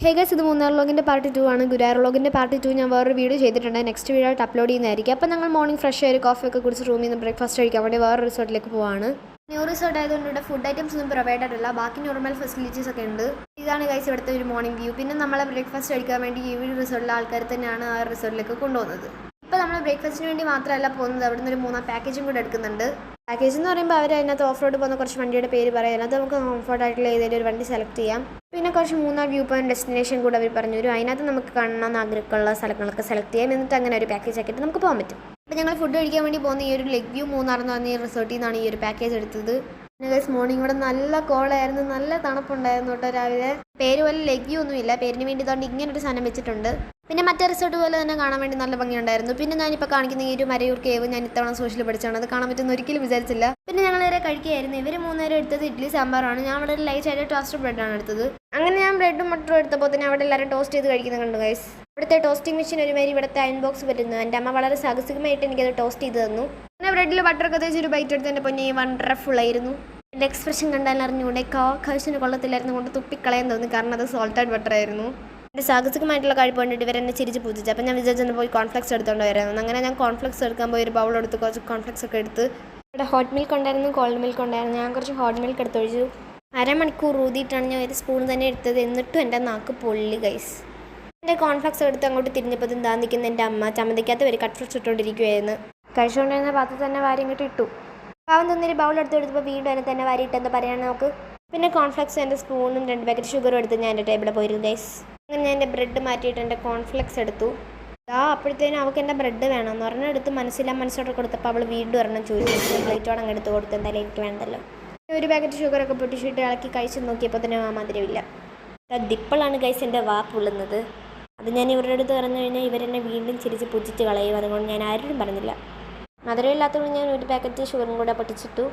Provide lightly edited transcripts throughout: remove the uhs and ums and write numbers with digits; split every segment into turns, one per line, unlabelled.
Hey guys, ഇത് Munnar വ്ളോഗിൻ്റെ part 2 ആണ്. Guruvayur വ്ളോഗിൻ്റെ part 2 ഞാൻ വേറൊരു വീഡിയോ ചെയ്തിട്ടുണ്ട്. നെക്സ്റ്റ് വീഡിയോ ആയിട്ട് അപ്ലോഡ് ചെയ്യുന്നതായിരിക്കും. അപ്പോൾ ഞങ്ങൾ മോർണിംഗ് ഫ്രഷ് ആയി കോഫിയൊക്കെ കുടിച്ച് റൂമിൽ നിന്ന് ബ്രേക്ക്ഫാസ്റ്റ് കഴിക്കാൻ വേണ്ടി വേറെ റിസോർട്ടിലേക്ക് പോവാണ്. ന്യൂ റിസോർട്ട് ആയതുകൊണ്ട് ഇവിടെ ഫുഡ് ഐറ്റംസ് ഒന്നും പ്രൊവൈഡഡ് അല്ല, ബാക്കി നോർമൽ ഫെസിലിറ്റീസ് ഒക്കെ ഉണ്ട്. ഇതാണ് ഗൈസ് ഇവിടുത്തെ ഒരു മോർണിംഗ് വ്യൂ. പിന്നെ നമ്മളെ ബ്രേക്ക്ഫാസ്റ്റ് കഴിക്കാൻ വേണ്ടി ഈ റിസോർട്ടിലെ ആൾക്കാർ തന്നെയാണ് ആ റിസോർട്ടിലേക്ക് കൊണ്ടുപോകുന്നത്. ഇപ്പോൾ നമ്മൾ ബ്രേക്ക്ഫാസ്റ്റിന് വേണ്ടി മാത്രമല്ല പോകുന്നത്, അവിടെ നിന്ന് ഒരു 3 പാക്കേജും കൂടെ എടുക്കുന്നുണ്ട്. പാക്കേജ് എന്ന് പറയുമ്പോൾ അവർ അതിനകത്ത് ഓഫ് റോഡ് പോകുന്ന കുറച്ച് വണ്ടിയുടെ പേര് പറയാം. അതിനകത്ത് നമുക്ക് കംഫർട്ടായിട്ടുള്ള ഏതെങ്കിലും ഒരു വണ്ടി സെലക്ട് ചെയ്യാം. പിന്നെ കുറച്ച് 3 വ്യൂ പോയിന്റ് ഡെസ്റ്റിനേഷൻ കൂടെ അവർ പറഞ്ഞു തരും. അതിനകത്ത് നമുക്ക് കാണണമെന്ന് ആഗ്രഹമുള്ള സ്ഥലങ്ങളൊക്കെ സെലക്ട് ചെയ്യാം. എന്നിട്ട് അങ്ങനെ ഒരു പാക്കേജ് ആക്കിയിട്ട് നമുക്ക് പോകാൻ പറ്റും. അപ്പോൾ ഞങ്ങൾ ഫുഡ് കഴിക്കാൻ വേണ്ടി പോകുന്ന ഈ ഒരു ലെഗ് വ്യൂ മൂന്നാർ എന്ന് പറഞ്ഞ ഈ റിസോർട്ടിൽ നിന്നാണ് ഈ ഒരു പാക്കേജ് എടുത്തത്. പിന്നെ ഗൈസ് മോർണിംഗ് ഇവിടെ നല്ല കോളായിരുന്നു, നല്ല തണുപ്പുണ്ടായിരുന്നു കേട്ടോ രാവിലെ. പേര് പോലെ ലെഗ് വ്യൂ ഒന്നുമില്ല, പേരിന് വേണ്ടി ഇതുകൊണ്ട് ഇങ്ങനൊരു സാധനം വെച്ചിട്ടുണ്ട്. പിന്നെ മറ്റേ റിസോർട്ട് പോലെ തന്നെ കാണാൻ വേണ്ടി നല്ല ഭംഗിയുണ്ടായിരുന്നു. പിന്നെ ഞാനിപ്പോൾ കാണിക്കുന്ന ഈ ഒരു മരയൂർ കേവ് ഞാൻ ഇത്തവണ സോഷ്യൽ പഠിച്ചാണ്, അത് കാണാൻ പറ്റുന്ന ഒരിക്കലും വിചാരിച്ചില്ല. പിന്നെ ഞങ്ങൾ നേരെ കഴിക്കുകയായിരുന്നു. ഇവർ 3 നേരം എടുത്തത് ഇഡ്ഡലി സാമ്പാറാണ്. ഞാൻ അവിടെ ലൈറ്റ് ആയിട്ട് ടോസ്റ്റഡ് ബ്രെഡാണ് എടുത്തത്. അങ്ങനെ ഞാൻ ബ്രെഡും മട്ടറും എടുത്തപ്പോൾ തന്നെ അവിടെ എല്ലാവരും ടോസ്റ്റ് ചെയ്ത് കഴിക്കുന്നത് കണ്ടു ഗൈസ്. ഇവിടുത്തെ ടോസ്റ്റിംഗ് മെഷീൻ ഒരുമാതിരി ഇവിടുത്തെ അയൺ ബോക്സ് വരുന്നു. എൻ്റെ അമ്മ വളരെ സാഹസികമായിട്ട് എനിക്കത് ടോസ്റ്റ് ചെയ്ത് തന്നു. പിന്നെ ബ്രെഡിൽ ബട്ടറൊക്കെ തേച്ച് ഒരു ബൈറ്റ് എടുത്ത് എൻ്റെ പൊന്നെ വണ്ടർഫുൾ ആയിരുന്നു. എൻ്റെ എക്സ്പ്രഷൻ കണ്ടാൽ അറിഞ്ഞുകൂടെ കഴിച്ചിന് കൊള്ളത്തില്ലായിരുന്നു കൊണ്ട് തുപ്പിക്കളയാൻ തോന്നി, കാരണം അത് സോൾട്ടഡ് ബട്ടർ ആയിരുന്നു. എൻ്റെ സാഹസികമായിട്ടുള്ള കഴിപ്പ് കണ്ടിട്ട് ഇവരെന്നെ ചിരിച്ച് പൂജിച്ചു. അപ്പോൾ ഞാൻ വിചാരിച്ചെന്ന് പോയി കോൺഫ്ലെക്സ് എടുത്തുകൊണ്ട് വരാമെന്ന്. അങ്ങനെ ഞാൻ കോൺഫ്ലെക്സ് എടുക്കാൻ പോയി ഒരു ബൗൾ എടുത്ത് കുറച്ച് കോൺഫ്ലെക്സ് ഒക്കെ എടുത്ത്. ഇവിടെ ഹോട്ട് മിൽക്ക് ഉണ്ടായിരുന്നു, കോൾഡ് മിൽക്ക് ഉണ്ടായിരുന്നു. ഞാൻ കുറച്ച് ഹോട്ട് മിൽക്ക് എടുത്തൊഴിച്ചു. അരമണിക്കൂർ ഊതിയിട്ടാണ് ഞാൻ ഒരു സ്പൂൺ തന്നെ എടുത്തത്. എന്നിട്ടും എൻ്റെ നാക്ക് പൊള്ളി ഗൈസ്. എൻ്റെ കോൺഫ്ലെക്സ് എടുത്ത് അങ്ങോട്ട് തിരിഞ്ഞപ്പോൾ എന്താ നിൽക്കുന്ന എൻ്റെ അമ്മ ചമ്മന്തിക്കകത്ത് ഒരു കട്ട് ഫ്രൂട്ട്സ് ഇട്ടുകൊണ്ടിരിക്കുകയായിരുന്നു. കഴിച്ചുകൊണ്ടിരുന്ന പാത്രത്തിൽ തന്നെ വാരി ഇങ്ങോട്ട് ഇട്ടു. അവൻ തന്നൊരു ബൗൾ എടുത്ത് എടുത്തപ്പോൾ വീണ്ടും എന്നെ തന്നെ വാരിയിട്ട് എന്താ പറയാൻ നോക്ക്. പിന്നെ കോൺഫ്ലെക്സ് എൻ്റെ സ്പൂണും 2 പാക്കറ്റ് ഷുഗറും എടുത്ത് ഞാൻ എൻ്റെ ടേബിളിൽ പോയിരുന്നു ഗൈസ്. അങ്ങനെ ഞാൻ എൻ്റെ ബ്രെഡ് മാറ്റിയിട്ട് എൻ്റെ കോൺഫ്ലെക്സ് എടുത്തു. അപ്പോഴത്തേനും അവൾക്ക് എൻ്റെ ബ്രെഡ് വേണമെന്ന് പറഞ്ഞാൽ എടുത്ത് മനസ്സോടെ കൊടുത്തപ്പോൾ അവൾ വീണ്ടും ഒരെണ്ണം ചോദിച്ചു. പ്ലേറ്റോടെ അങ്ങ് എടുത്ത് കൊടുത്തു, എന്തായാലും എനിക്ക് വേണ്ടല്ലോ. 1 പാക്കറ്റ് ഷുഗറൊക്കെ പൊട്ടിച്ചിട്ട് ഇളക്കി കഴിച്ച് നോക്കിയപ്പോൾ തന്നെ ആ മധുരമില്ല. ദിപ്പളാണ് ഗൈസ് എൻ്റെ വാ പൊള്ളുന്നത്. അത് ഞാൻ ഇവരുടെ അടുത്ത് പറഞ്ഞു കഴിഞ്ഞാൽ ഇവരെന്നെ വീണ്ടും ചിരിച്ച് പുജിച്ച് കളയും. അതുകൊണ്ട് ഞാൻ ആരോടും പറഞ്ഞില്ല. മധുരമില്ലാത്തതുകൊണ്ട് ഞാൻ 1 പാക്കറ്റ് ഷുഗറും കൂടെ പൊട്ടിച്ചിട്ടു.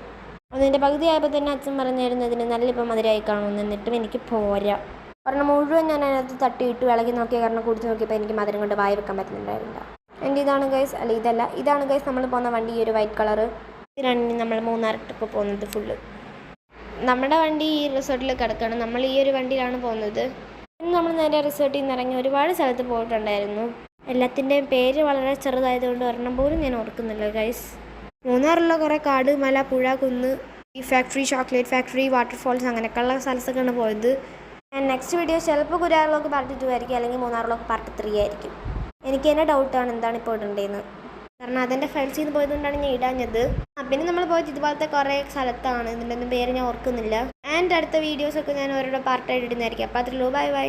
അതിൻ്റെ പകുതി ആയപ്പോൾ തന്നെ അച്ഛൻ പറഞ്ഞായിരുന്നു ഇതിന് നല്ല ഇപ്പം മധുരമായി കാണുമെന്ന്. എന്നിട്ടും എനിക്ക് പോരാ. കാരണം മുഴുവൻ ഞാൻ അതിനകത്ത് തട്ടിയിട്ടു ഇളകി നോക്കിയ കാരണം കുടിച്ച് നോക്കിയപ്പോൾ എനിക്ക് മധുരം കൊണ്ട് വായി വെക്കാൻ പറ്റുന്നുണ്ടായിരുന്നില്ല. എൻ്റെ ഇതാണ് ഗൈസ്, അല്ല ഇതല്ല, ഇതാണ് ഗൈസ് നമ്മൾ പോകുന്ന വണ്ടി, ഈ ഒരു വൈറ്റ് കളറ്. ഇതിനാണ് നമ്മൾ മൂന്നാർ ട്രിപ്പ് പോകുന്നത് ഫുള്ള്. നമ്മുടെ വണ്ടി ഈ റിസോർട്ടിൽ കിടക്കുകയാണ്. നമ്മൾ ഈ ഒരു വണ്ടിയിലാണ് പോകുന്നത്. നമ്മൾ നേരെ റിസോർട്ടിൽ നിന്ന് ഇറങ്ങി ഒരുപാട് സ്ഥലത്ത് പോയിട്ടുണ്ടായിരുന്നു. എല്ലാത്തിൻ്റെയും പേര് വളരെ ചെറുതായതുകൊണ്ട് ഒരെണ്ണം പോലും ഞാൻ ഓർക്കുന്നില്ല ഗൈസ്. മൂന്നാറുള്ള കുറേ കാട്, മല, പുഴ, കുന്ന്, ഈ ഫാക്ടറി, ചോക്ലേറ്റ് ഫാക്ടറി, വാട്ടർഫോൾസ് അങ്ങനെയൊക്കെയുള്ള സ്ഥലത്തൊക്കെയാണ് പോയത്. ഞാൻ നെക്സ്റ്റ് വീഡിയോ ചിലപ്പോൾ ഗുരുവായൂർ വ്ളോഗ് പാർട്ട് 2 ആയിരിക്കും, അല്ലെങ്കിൽ മൂന്നാർ വ്ളോഗ് പാർട്ട് 3 ആയിരിക്കും. എനിക്ക് തന്നെ ഡൗട്ടാണ് എന്താണ് ഇപ്പോൾ ഇടേണ്ടതെന്ന്. കാരണം അതെൻ്റെ ഫയൽസിൽ നിന്ന് പോയതുകൊണ്ടാണ് ഞാൻ ഇടാഞ്ഞത്. പിന്നെ നമ്മൾ പോയത് ഇതുപോലത്തെ കുറേ സ്ഥലത്താണ്. ഇതിൻ്റെ ഒന്നും പേര് ഞാൻ ഓർക്കുന്നില്ല. ആൻഡ് അടുത്ത വീഡിയോസൊക്കെ ഞാൻ ഓരോരോ പാർട്ടായിട്ട് ഇടുന്നതായിരിക്കും. അപ്പോൾ അതിലുള്ളൂ. Bye bye.